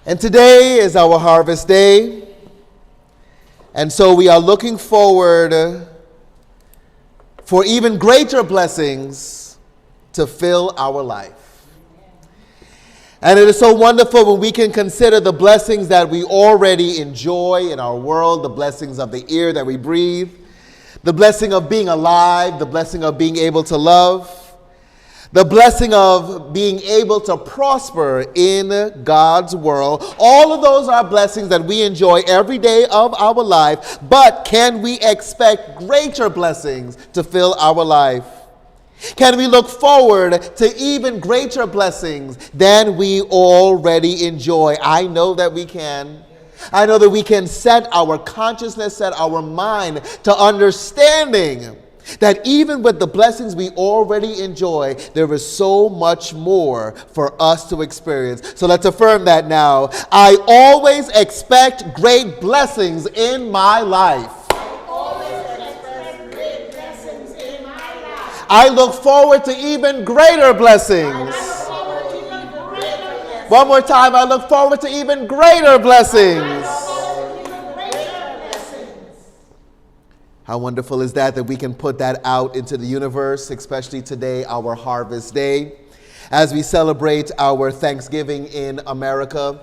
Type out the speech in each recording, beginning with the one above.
And today is our harvest day. And so we are looking forward for even greater blessings to fill our life. And it is so wonderful when we can consider the blessings that we already enjoy in our world, the blessings of the air that we breathe, the blessing of being alive, the blessing of being able to love, the blessing of being able to prosper in God's world. All of those are blessings that we enjoy every day of our life. But can we expect greater blessings to fill our life? Can we look forward to even greater blessings than we already enjoy? I know that we can. I know that we can set our consciousness, set our mind to understanding that even with the blessings we already enjoy, there is so much more for us to experience. So let's affirm that now. I always expect great blessings in my life. I look forward to even greater blessings. One more time, I look forward to even greater blessings. How wonderful is that we can put that out into the universe, especially today, our Harvest Day, as we celebrate our Thanksgiving in America,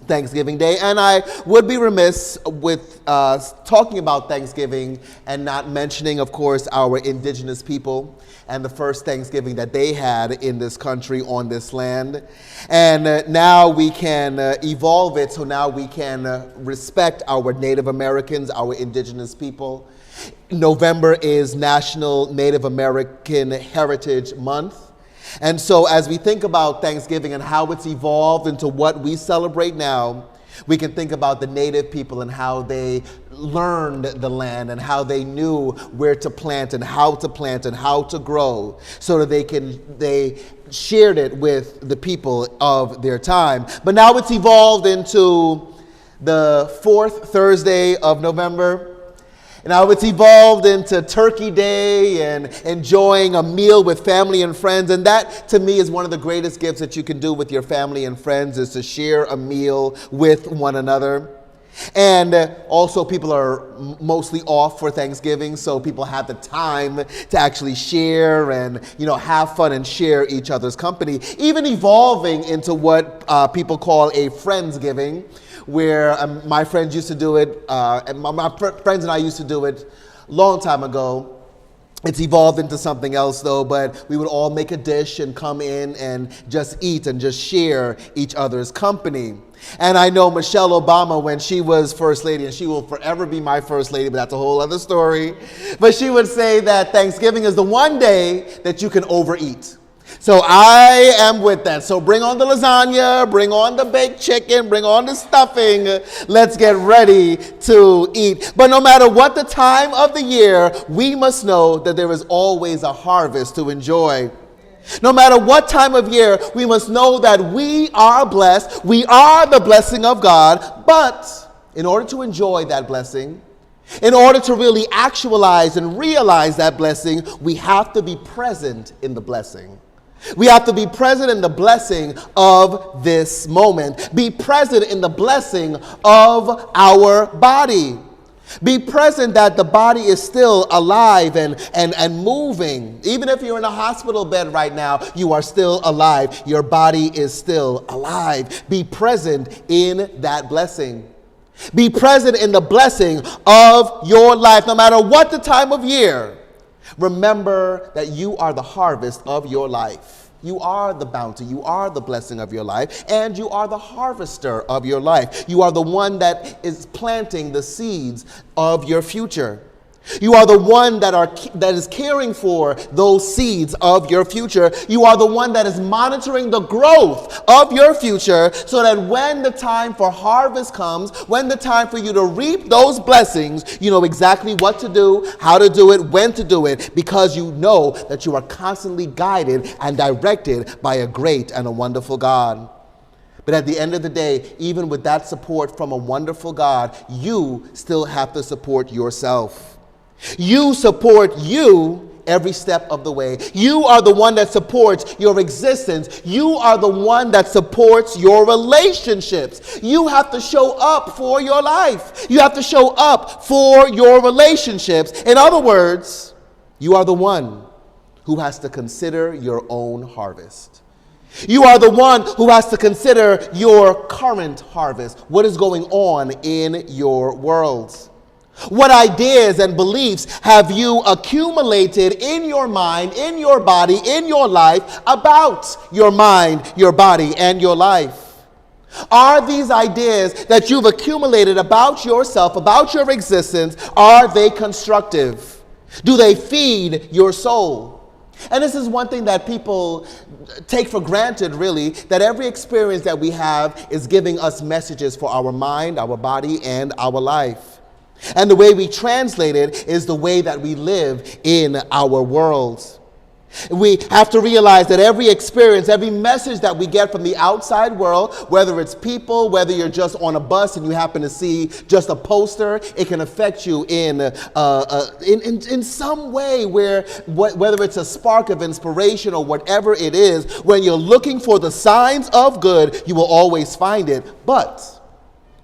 Thanksgiving Day. And I would be remiss with talking about Thanksgiving and not mentioning, of course, our indigenous people and the first Thanksgiving that they had in this country, on this land. And now we can evolve it, so now we can respect our Native Americans, our indigenous people. November is National Native American Heritage Month. And so as we think about Thanksgiving and how it's evolved into what we celebrate now, we can think about the Native people and how they learned the land and how they knew where to plant and how to grow, so that they shared it with the people of their time. But now it's evolved into the fourth Thursday of November. Now it's evolved into Turkey Day and enjoying a meal with family and friends. And that, to me, is one of the greatest gifts that you can do with your family and friends, is to share a meal with one another. And also, people are mostly off for Thanksgiving, so people have the time to actually share and, have fun and share each other's company. Even evolving into what people call a Friendsgiving, where my friends used to do it, and my friends and I used to do it a long time ago. It's evolved into something else, though, but we would all make a dish and come in and just eat and just share each other's company. And I know Michelle Obama, when she was First Lady, and she will forever be my First Lady, but that's a whole other story, but she would say that Thanksgiving is the one day that you can overeat. So I am with that. So bring on the lasagna, bring on the baked chicken, bring on the stuffing. Let's get ready to eat. But no matter what the time of the year, we must know that there is always a harvest to enjoy. No matter what time of year, we must know that we are blessed. We are the blessing of God. But in order to enjoy that blessing, in order to really actualize and realize that blessing, we have to be present in the blessing. We have to be present in the blessing of this moment. Be present in the blessing of our body. Be present that the body is still alive and moving. Even if you're in a hospital bed right now, you are still alive. Your body is still alive. Be present in that blessing. Be present in the blessing of your life, no matter what the time of year. Remember that you are the harvest of your life. You are the bounty. You are the blessing of your life. And you are the harvester of your life. You are the one that is planting the seeds of your future. You are the one that is caring for those seeds of your future. You are the one that is monitoring the growth of your future, so that when the time for harvest comes, when the time for you to reap those blessings, you know exactly what to do, how to do it, when to do it, because you know that you are constantly guided and directed by a great and a wonderful God. But at the end of the day, even with that support from a wonderful God, you still have to support yourself. You support you every step of the way. You are the one that supports your existence. You are the one that supports your relationships. You have to show up for your life. You have to show up for your relationships. In other words, you are the one who has to consider your own harvest. You are the one who has to consider your current harvest. What is going on in your world? What ideas and beliefs have you accumulated in your mind, in your body, in your life about your mind, your body, and your life? Are these ideas that you've accumulated about yourself, about your existence, are they constructive? Do they feed your soul? And this is one thing that people take for granted, really, that every experience that we have is giving us messages for our mind, our body, and our life. And the way we translate it is the way that we live in our world. We have to realize that every experience, every message that we get from the outside world, whether it's people, whether you're just on a bus and you happen to see just a poster, it can affect you in some way whether it's a spark of inspiration or whatever it is. When you're looking for the signs of good, you will always find it. But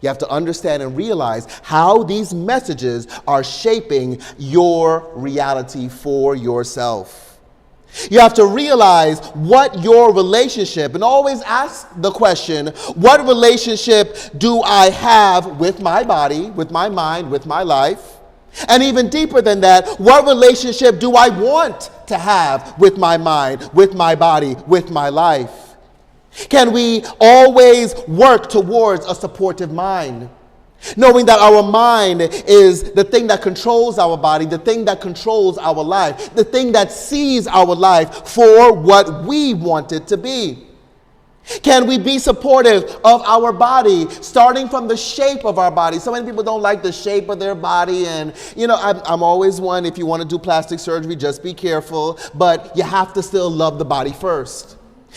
you have to understand and realize how these messages are shaping your reality for yourself. You have to realize what your relationship, and always ask the question, what relationship do I have with my body, with my mind, with my life? And even deeper than that, what relationship do I want to have with my mind, with my body, with my life? Can we always work towards a supportive mind? Knowing that our mind is the thing that controls our body, the thing that controls our life, the thing that sees our life for what we want it to be. Can we be supportive of our body, starting from the shape of our body? So many people don't like the shape of their body, and I'm always one, if you want to do plastic surgery, just be careful, but you have to still love the body first.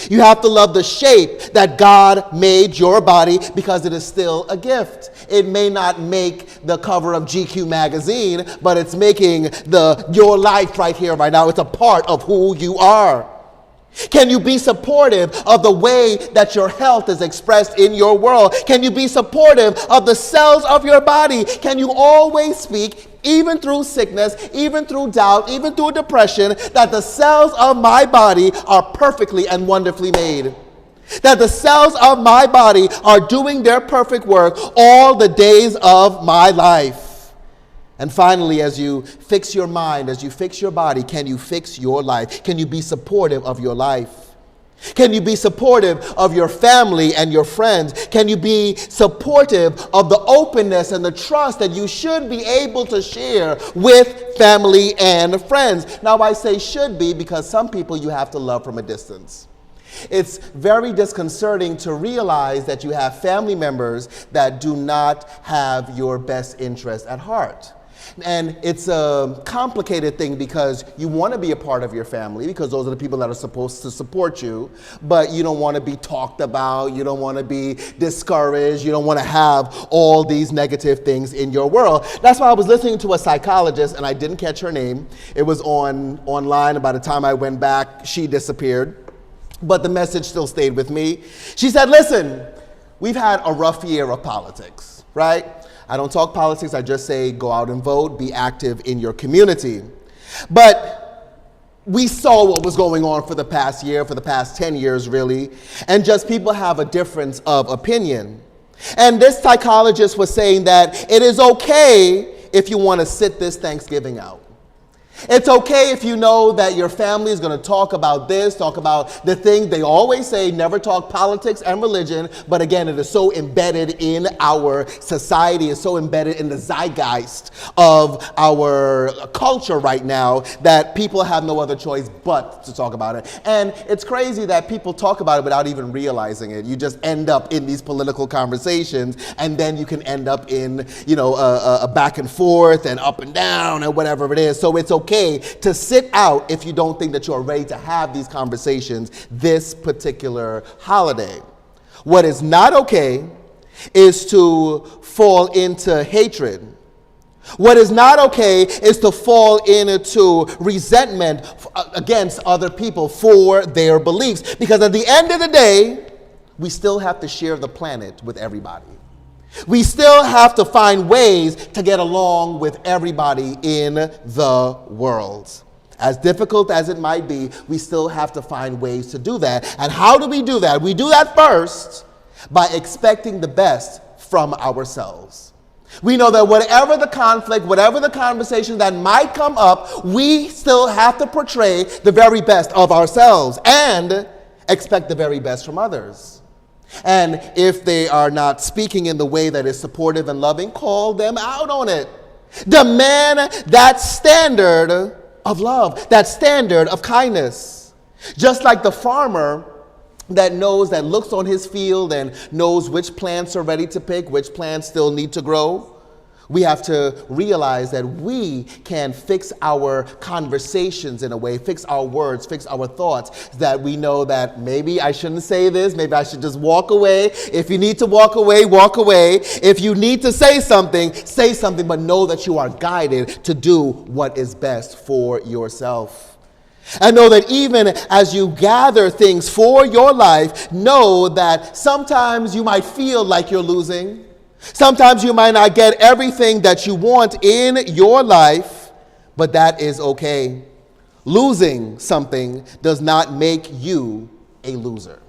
You have to love the shape that God made your body because it is still a gift. It may not make the cover of GQ magazine, but it's making your life right here, right now. It's a part of who you are. Can you be supportive of the way that your health is expressed in your world? Can you be supportive of the cells of your body? Can you always speak, even through sickness, even through doubt, even through depression, that the cells of my body are perfectly and wonderfully made? That the cells of my body are doing their perfect work all the days of my life. And finally, as you fix your mind, as you fix your body, can you fix your life? Can you be supportive of your life? Can you be supportive of your family and your friends? Can you be supportive of the openness and the trust that you should be able to share with family and friends? Now, I say should be because some people you have to love from a distance. It's very disconcerting to realize that you have family members that do not have your best interest at heart. And it's a complicated thing because you want to be a part of your family because those are the people that are supposed to support you, but you don't want to be talked about, you don't want to be discouraged, you don't want to have all these negative things in your world. That's why I was listening to a psychologist, and I didn't catch her name. It was online. By the time I went back, she disappeared, but the message still stayed with me. She said, listen, we've had a rough year of politics, right? I don't talk politics, I just say go out and vote, be active in your community. But we saw what was going on for the past year, for the past 10 years really, and just people have a difference of opinion. And this psychologist was saying that it is okay if you want to sit this Thanksgiving out. It's okay if you know that your family is going to talk about this, talk about the thing. They always say never talk politics and religion, but again, it is so embedded in our society, it's so embedded in the zeitgeist of our culture right now that people have no other choice but to talk about it. And it's crazy that people talk about it without even realizing it. You just end up in these political conversations, and then you can end up in, a back and forth and up and down and whatever it is. So it's okay to sit out if you don't think that you're ready to have these conversations this particular holiday. What is not okay is to fall into hatred, What is not okay is to fall into resentment against other people for their beliefs. Because at the end of the day, we still have to share the planet with everybody. We still have to find ways to get along with everybody in the world. As difficult as it might be, we still have to find ways to do that. And how do we do that? We do that first by expecting the best from ourselves. We know that whatever the conflict, whatever the conversation that might come up, we still have to portray the very best of ourselves and expect the very best from others. And if they are not speaking in the way that is supportive and loving, call them out on it. Demand that standard of love, that standard of kindness. Just like the farmer that looks on his field and knows which plants are ready to pick, which plants still need to grow. We have to realize that we can fix our conversations in a way, fix our words, fix our thoughts, that we know that maybe I shouldn't say this, maybe I should just walk away. If you need to walk away, walk away. If you need to say something, but know that you are guided to do what is best for yourself. And know that even as you gather things for your life, know that sometimes you might feel like you're losing. Sometimes you might not get everything that you want in your life, but that is okay. Losing something does not make you a loser.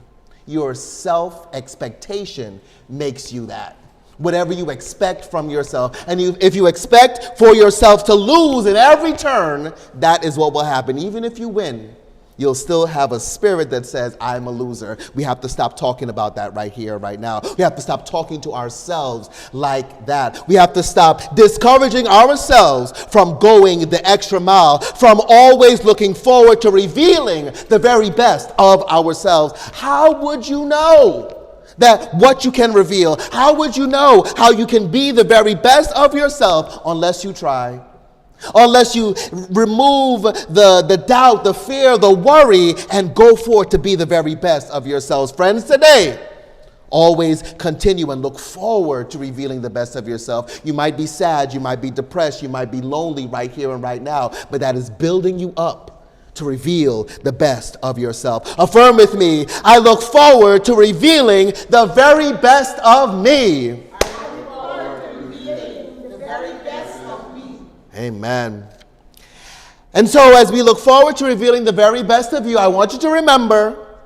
Your self-expectation makes you that. Whatever you expect from yourself. And if you expect for yourself to lose in every turn, that is what will happen. Even if you win, you'll still have a spirit that says, I'm a loser. We have to stop talking about that right here, right now. We have to stop talking to ourselves like that. We have to stop discouraging ourselves from going the extra mile, from always looking forward to revealing the very best of ourselves. How would you know that what you can reveal? How would you know how you can be the very best of yourself unless you try? Unless you remove the doubt, the fear, the worry, and go forth to be the very best of yourselves. Friends, today, always continue and look forward to revealing the best of yourself. You might be sad, you might be depressed, you might be lonely right here and right now, but that is building you up to reveal the best of yourself. Affirm with me, I look forward to revealing the very best of me. Amen. And so as we look forward to revealing the very best of you, I want you to remember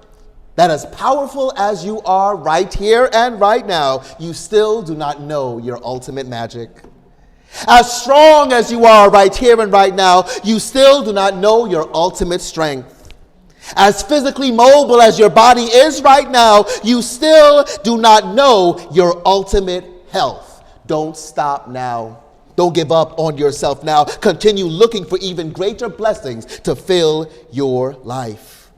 that as powerful as you are right here and right now, you still do not know your ultimate magic. As strong as you are right here and right now, you still do not know your ultimate strength. As physically mobile as your body is right now, you still do not know your ultimate health. Don't stop now. Don't give up on yourself now. Continue looking for even greater blessings to fill your life.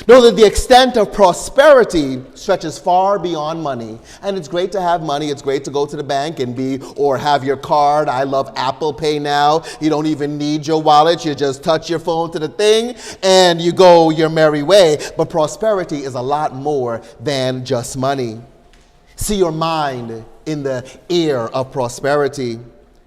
Know that the extent of prosperity stretches far beyond money. And it's great to have money. It's great to go to the bank and or have your card. I love Apple Pay now. You don't even need your wallet. You just touch your phone to the thing and you go your merry way. But prosperity is a lot more than just money. See your mind in the ear of prosperity.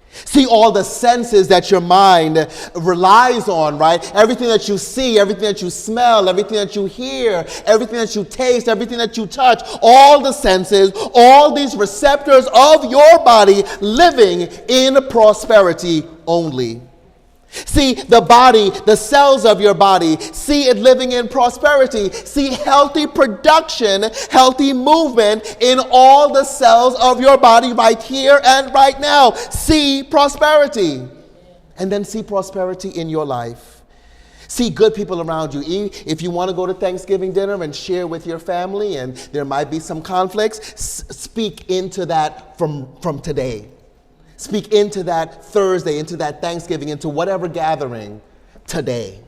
See all the senses that your mind relies on, right? Everything that you see, everything that you smell, everything that you hear, everything that you taste, everything that you touch, all the senses, all these receptors of your body living in prosperity only. See the body, the cells of your body, see it living in prosperity. See healthy production, healthy movement in all the cells of your body right here and right now. See prosperity. And then see prosperity in your life. See good people around you. If you want to go to Thanksgiving dinner and share with your family and there might be some conflicts, speak into that from today. Speak into that Thursday, into that Thanksgiving, into whatever gathering today.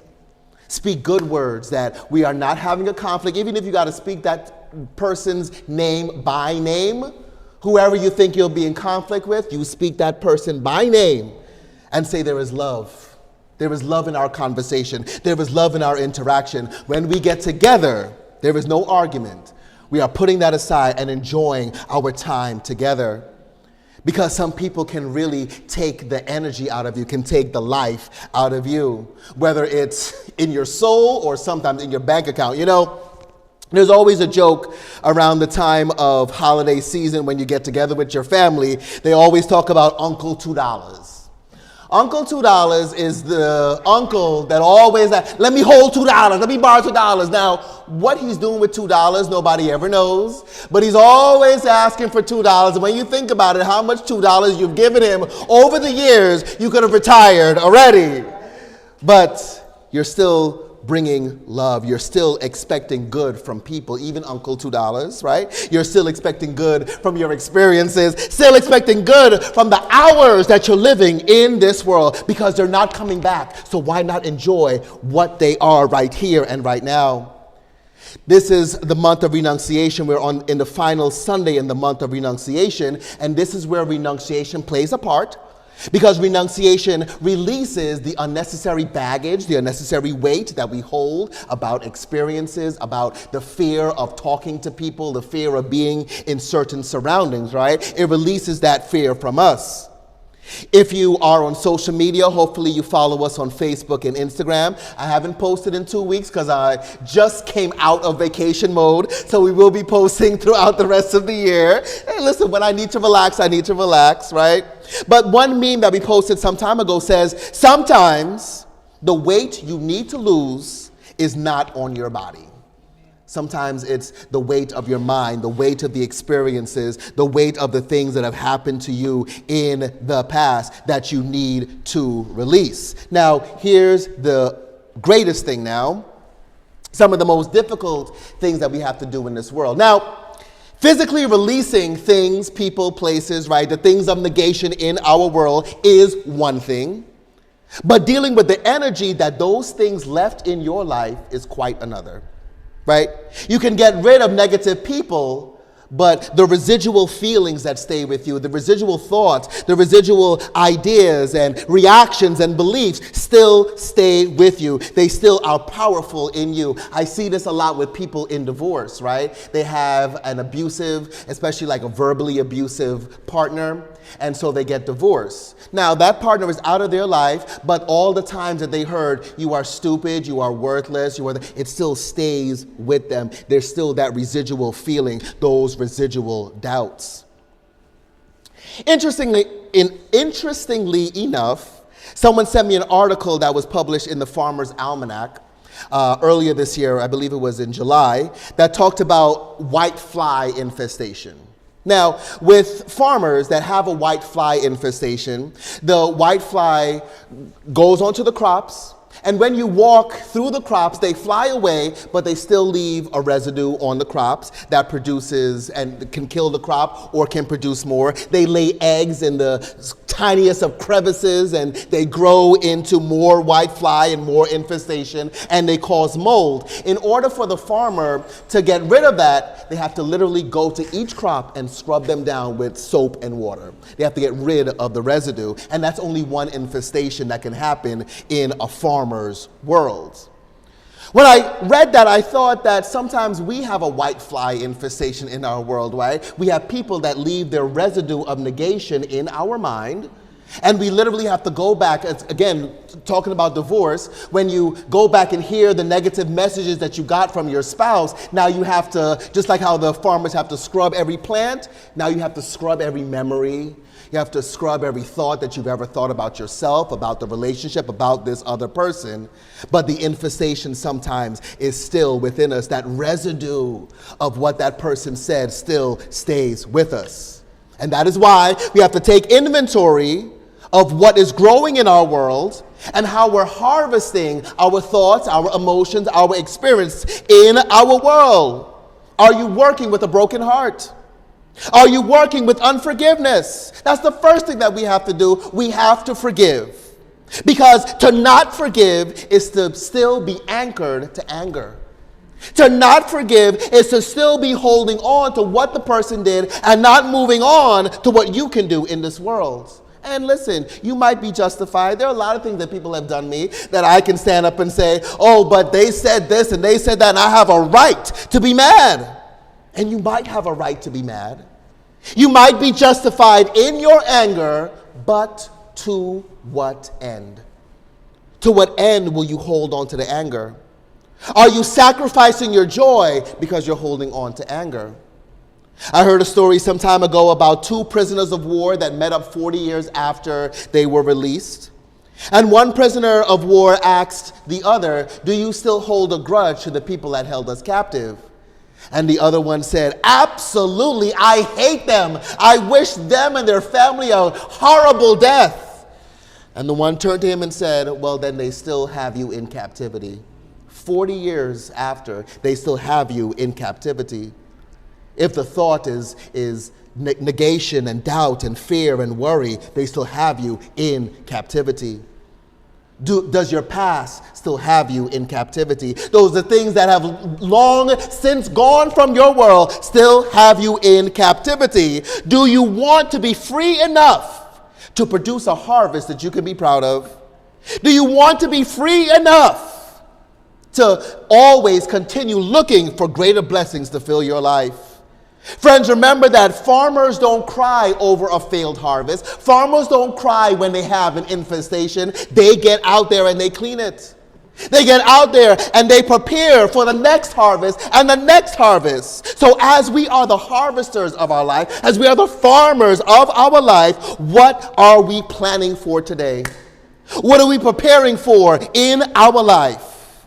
Speak good words that we are not having a conflict, even if you got to speak that person's name by name. Whoever you think you'll be in conflict with, you speak that person by name and say there is love. There is love in our conversation. There is love in our interaction. When we get together, there is no argument. We are putting that aside and enjoying our time together. Because some people can really take the energy out of you, can take the life out of you, whether it's in your soul or sometimes in your bank account. You know, there's always a joke around the time of holiday season when you get together with your family. They always talk about Uncle $2. Uncle $2 is the uncle that always, let me hold $2, let me borrow $2. Now, what he's doing with $2, nobody ever knows, but he's always asking for $2. And when you think about it, how much $2 you've given him over the years, you could have retired already. But you're still bringing love. You're still expecting good from people, even Uncle $2, right? You're still expecting good from your experiences, still expecting good from the hours that you're living in this world, because they're not coming back. So why not enjoy what they are right here and right now? This is the month of renunciation. We're in the final Sunday in the month of renunciation, and this is where renunciation plays a part. Because renunciation releases the unnecessary baggage, the unnecessary weight that we hold about experiences, about the fear of talking to people, the fear of being in certain surroundings, right? It releases that fear from us. If you are on social media, hopefully you follow us on Facebook and Instagram. I haven't posted in 2 weeks because I just came out of vacation mode, so we will be posting throughout the rest of the year. Hey, listen, when I need to relax, I need to relax, right? But one meme that we posted some time ago says, sometimes the weight you need to lose is not on your body. Sometimes it's the weight of your mind, the weight of the experiences, the weight of the things that have happened to you in the past that you need to release. Now, here's the greatest thing now. Some of the most difficult things that we have to do in this world. Now, physically releasing things, people, places, right, the things of negation in our world is one thing. But dealing with the energy that those things left in your life is quite another. Right? You can get rid of negative people, but the residual feelings that stay with you, the residual thoughts, the residual ideas and reactions and beliefs still stay with you. They still are powerful in you. I see this a lot with people in divorce, right? They have an abusive, especially like a verbally abusive partner, and so they get divorced. Now, that partner is out of their life, but all the times that they heard, you are stupid, you are worthless, it still stays with them. There's still that residual feeling, those residual doubts. Interestingly enough, someone sent me an article that was published in the Farmer's Almanac earlier this year, I believe it was in July, that talked about white fly infestation. Now, with farmers that have a white fly infestation, the white fly goes onto the crops, and when you walk through the crops, they fly away, but they still leave a residue on the crops that produces and can kill the crop or can produce more. They lay eggs in the tiniest of crevices, and they grow into more white fly and more infestation, and they cause mold. In order for the farmer to get rid of that, they have to literally go to each crop and scrub them down with soap and water. They have to get rid of the residue, and that's only one infestation that can happen in a farmer's world. When I read that, I thought that sometimes we have a white fly infestation in our world, right? We have people that leave their residue of negation in our mind, and we literally have to go back, again, talking about divorce, when you go back and hear the negative messages that you got from your spouse, now you have to, just like how the farmers have to scrub every plant, now you have to scrub every memory. You have to scrub every thought that you've ever thought about yourself, about the relationship, about this other person. But the infestation sometimes is still within us. That residue of what that person said still stays with us. And that is why we have to take inventory of what is growing in our world and how we're harvesting our thoughts, our emotions, our experience in our world. Are you working with a broken heart? Are you working with unforgiveness? That's the first thing that we have to do. We have to forgive. Because to not forgive is to still be anchored to anger. To not forgive is to still be holding on to what the person did and not moving on to what you can do in this world. And listen, you might be justified. There are a lot of things that people have done me that I can stand up and say, oh, but they said this and they said that, and I have a right to be mad. And you might have a right to be mad. You might be justified in your anger, but to what end? To what end will you hold on to the anger? Are you sacrificing your joy because you're holding on to anger? I heard a story some time ago about two prisoners of war that met up 40 years after they were released. And one prisoner of war asked the other, "Do you still hold a grudge to the people that held us captive?" And the other one said, "Absolutely, I hate them. I wish them and their family a horrible death." And the one turned to him and said, "Well, then they still have you in captivity. 40 years after, they still have you in captivity." If the thought is negation and doubt and fear and worry, they still have you in captivity. Does your past still have you in captivity? Those are things that have long since gone from your world still have you in captivity. Do you want to be free enough to produce a harvest that you can be proud of? Do you want to be free enough to always continue looking for greater blessings to fill your life? Friends, remember that farmers don't cry over a failed harvest. Farmers don't cry when they have an infestation. They get out there and they clean it. They get out there and they prepare for the next harvest and the next harvest. So as we are the harvesters of our life, as we are the farmers of our life, what are we planning for today? What are we preparing for in our life?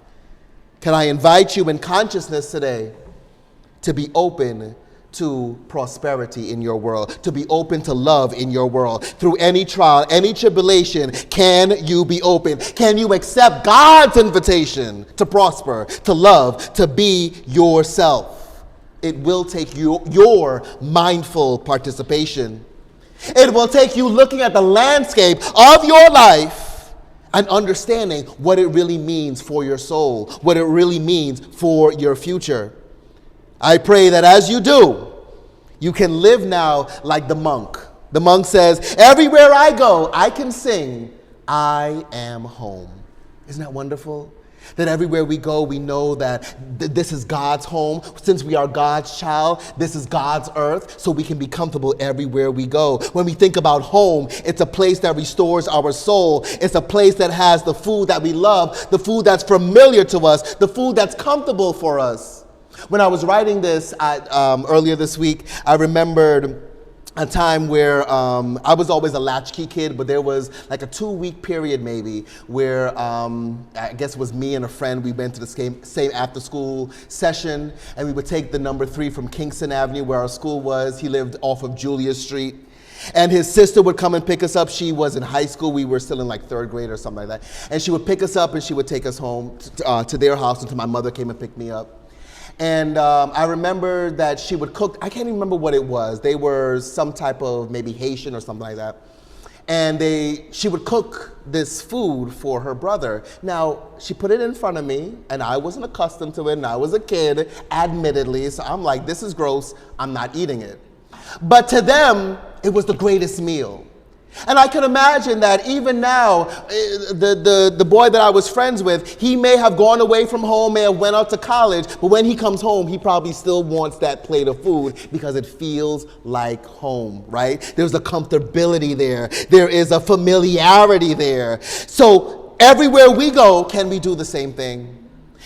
Can I invite you in consciousness today to be open to prosperity in your world, to be open to love in your world? Through any trial, any tribulation, can you be open? Can you accept God's invitation to prosper, to love, to be yourself? It will take your mindful participation. It will take you looking at the landscape of your life and understanding what it really means for your soul, what it really means for your future. I pray that as you do, you can live now like the monk. The monk says, "Everywhere I go, I can sing, I am home." Isn't that wonderful? That everywhere we go, we know that this is God's home. Since we are God's child, this is God's earth, so we can be comfortable everywhere we go. When we think about home, it's a place that restores our soul. It's a place that has the food that we love, the food that's familiar to us, the food that's comfortable for us. When I was writing this earlier this week, I remembered a time where I was always a latchkey kid, but there was like a 2-week period maybe where I guess it was me and a friend, we went to the same after school session, and we would take the number 3 from Kingston Avenue where our school was. He lived off of Julia Street. And his sister would come and pick us up. She was in high school. We were still in like 3rd grade or something like that. And she would pick us up and she would take us home to their house until my mother came and picked me up. And I remember that she would cook, I can't even remember what it was. They were some type of maybe Haitian or something like that. And she would cook this food for her brother. Now, she put it in front of me, and I wasn't accustomed to it, and I was a kid, admittedly. So I'm like, this is gross, I'm not eating it. But to them, it was the greatest meal. And I can imagine that even now, the boy that I was friends with, he may have gone away from home, may have went out to college, but when he comes home, he probably still wants that plate of food because it feels like home, right? There's a comfortability there. There is a familiarity there. So everywhere we go, can we do the same thing?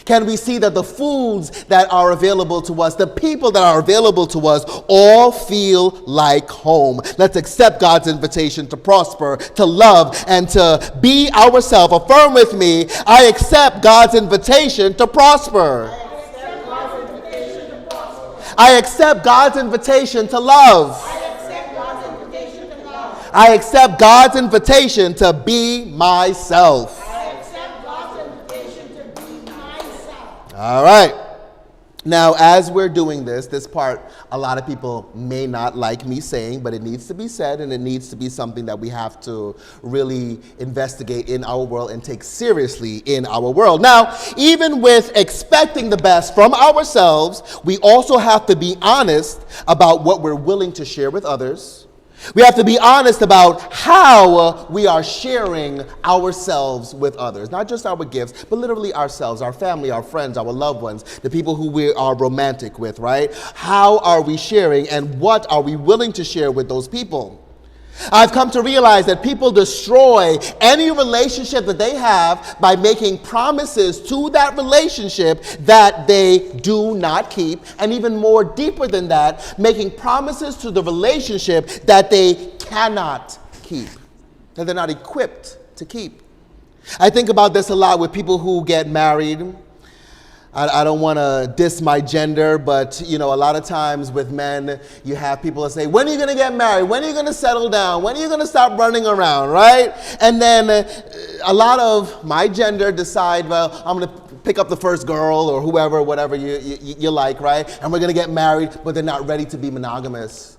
Can we see that the foods that are available to us, the people that are available to us, all feel like home? Let's accept God's invitation to prosper, to love, and to be ourselves. Affirm with me, I accept God's invitation to prosper. I accept God's invitation to love. I accept God's invitation to be myself. All right. Now, as we're doing this part, a lot of people may not like me saying, but it needs to be said, and it needs to be something that we have to really investigate in our world and take seriously in our world. Now, even with expecting the best from ourselves, we also have to be honest about what we're willing to share with others, We have to be honest about how we are sharing ourselves with others. Not just our gifts, but literally ourselves, our family, our friends, our loved ones, the people who we are romantic with, right? How are we sharing, and what are we willing to share with those people? I've come to realize that people destroy any relationship that they have by making promises to that relationship that they do not keep, and even more deeper than that, making promises to the relationship that they cannot keep, that they're not equipped to keep. I think about this a lot with people who get married. I don't want to diss my gender, but a lot of times with men, you have people that say, when are you going to get married? When are you going to settle down? When are you going to stop running around, right? And then a lot of my gender decide, well, I'm going to pick up the first girl or whoever, whatever you like, right? And we're going to get married, but they're not ready to be monogamous.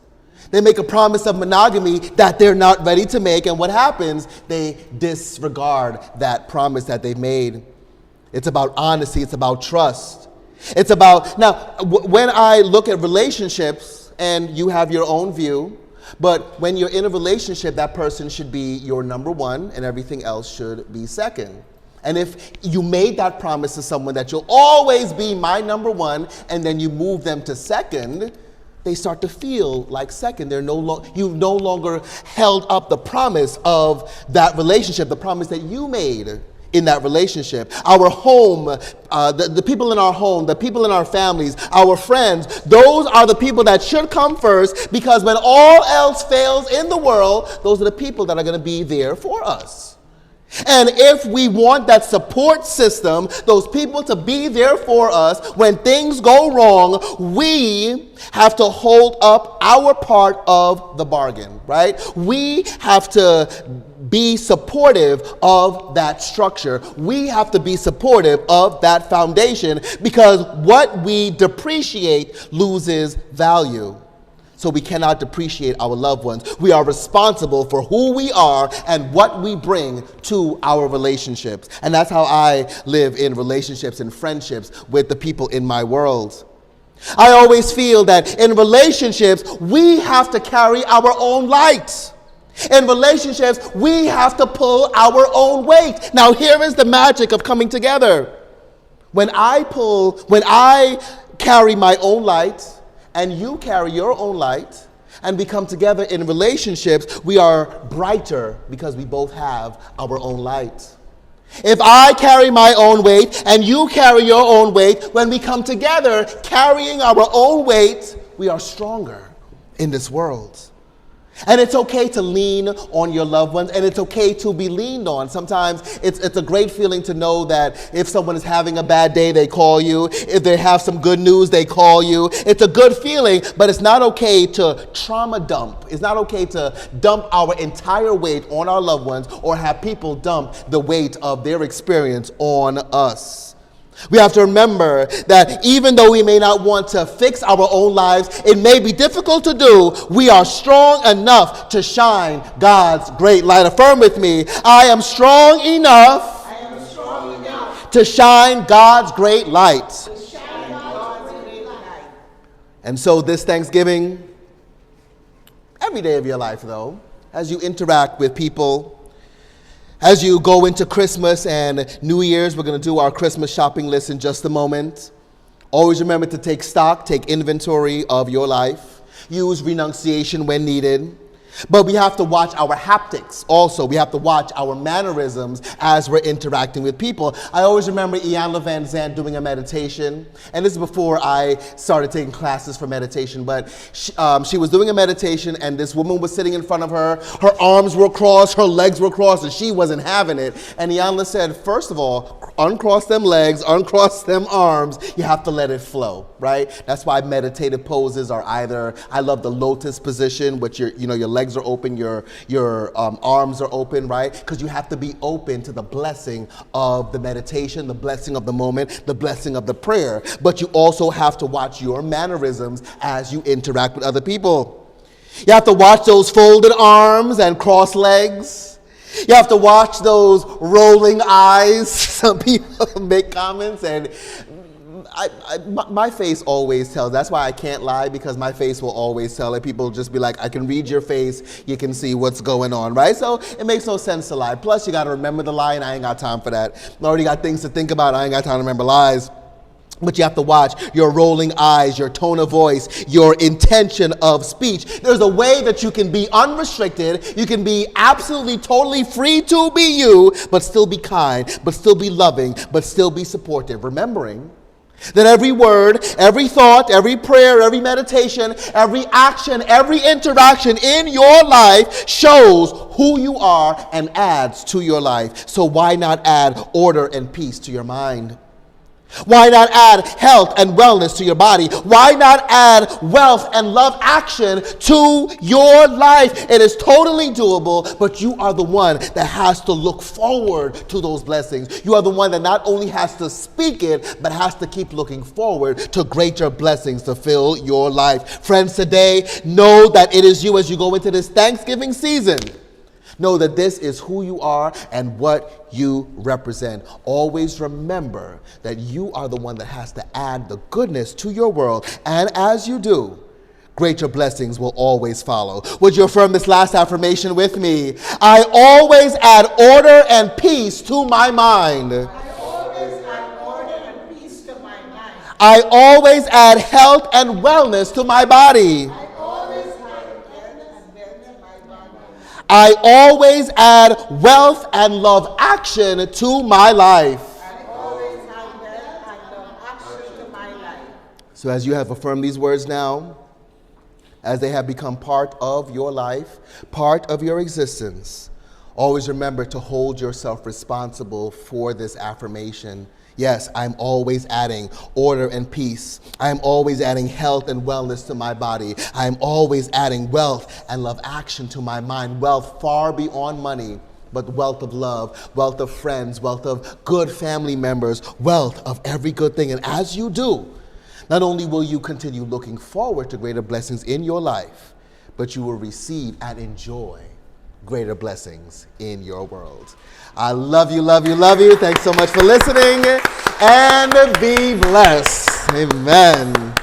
They make a promise of monogamy that they're not ready to make, and what happens? They disregard that promise that they've made. It's about honesty. It's about trust. It's about, now, when I look at relationships, and you have your own view, but when you're in a relationship, that person should be your number one, and everything else should be second. And if you made that promise to someone that you'll always be my number one, and then you move them to second, they start to feel like second. You've no longer held up the promise of that relationship, the promise that you made in that relationship. Our home, the people in our home, the people in our families, our friends, those are the people that should come first, because when all else fails in the world, those are the people that are going to be there for us. And if we want that support system, those people to be there for us when things go wrong, we have to hold up our part of the bargain, right? We have to be supportive of that structure. We have to be supportive of that foundation, because what we depreciate loses value. So we cannot depreciate our loved ones. We are responsible for who we are and what we bring to our relationships. And that's how I live in relationships and friendships with the people in my world. I always feel that in relationships, we have to carry our own light. In relationships, we have to pull our own weight. Now, here is the magic of coming together. When I carry my own light, and you carry your own light, and we come together in relationships, we are brighter because we both have our own light. If I carry my own weight and you carry your own weight, when we come together carrying our own weight, we are stronger in this world. And it's okay to lean on your loved ones, and it's okay to be leaned on. Sometimes it's a great feeling to know that if someone is having a bad day, they call you. If they have some good news, they call you. It's a good feeling, but it's not okay to trauma dump. It's not okay to dump our entire weight on our loved ones, or have people dump the weight of their experience on us. We have to remember that even though we may not want to fix our own lives, it may be difficult to do, we are strong enough to shine God's great light. Affirm with me, I am strong enough, to shine God's great light. And so this Thanksgiving, every day of your life though, as you interact with people, as you go into Christmas and New Year's, we're going to do our Christmas shopping list in just a moment. Always remember to take stock, take inventory of your life. Use renunciation when needed. But we have to watch our haptics also. We have to watch our mannerisms as we're interacting with people. I always remember Iyanla Vanzant doing a meditation. And this is before I started taking classes for meditation. But she was doing a meditation, and this woman was sitting in front of her. Her arms were crossed, her legs were crossed, and she wasn't having it. And Iyanla said, first of all, uncross them legs, uncross them arms. You have to let it flow, right? That's why meditative poses are either, I love the lotus position, which your legs are open, your arms are open, right? Because you have to be open to the blessing of the meditation, the blessing of the moment, the blessing of the prayer. But you also have to watch your mannerisms as you interact with other people. You have to watch those folded arms and crossed legs. You have to watch those rolling eyes. Some people make comments, and my face always tells. That's why I can't lie, because my face will always tell it. People just be like, I can read your face. You can see what's going on, right? So it makes no sense to lie. Plus, you got to remember the lie, and I ain't got time for that. I already got things to think about. I ain't got time to remember lies. But you have to watch your rolling eyes, your tone of voice, your intention of speech. There's a way that you can be unrestricted. You can be absolutely, totally free to be you, but still be kind, but still be loving, but still be supportive. Remembering that every word, every thought, every prayer, every meditation, every action, every interaction in your life shows who you are and adds to your life. So why not add order and peace to your mind? Why not add health and wellness to your body? Why not add wealth and love action to your life? It is totally doable, but you are the one that has to look forward to those blessings. You are the one that not only has to speak it, but has to keep looking forward to greater blessings to fill your life. Friends, today, know that it is you as you go into this Thanksgiving season. Know that this is who you are and what you represent. Always remember that you are the one that has to add the goodness to your world. And as you do, greater blessings will always follow. Would you affirm this last affirmation with me? I always add order and peace to my mind. I always add order and peace to my mind. I always add health and wellness to my body. I always add wealth and love action to my life. I always add wealth and love action to my life. So as you have affirmed these words now, as they have become part of your life, part of your existence, always remember to hold yourself responsible for this affirmation. Yes, I'm always adding order and peace. I'm always adding health and wellness to my body. I'm always adding wealth and love action to my mind. Wealth far beyond money, but wealth of love, wealth of friends, wealth of good family members, wealth of every good thing. And as you do, not only will you continue looking forward to greater blessings in your life, but you will receive and enjoy greater blessings in your world. I love you, love you, love you. Thanks so much for listening, and be blessed. Amen.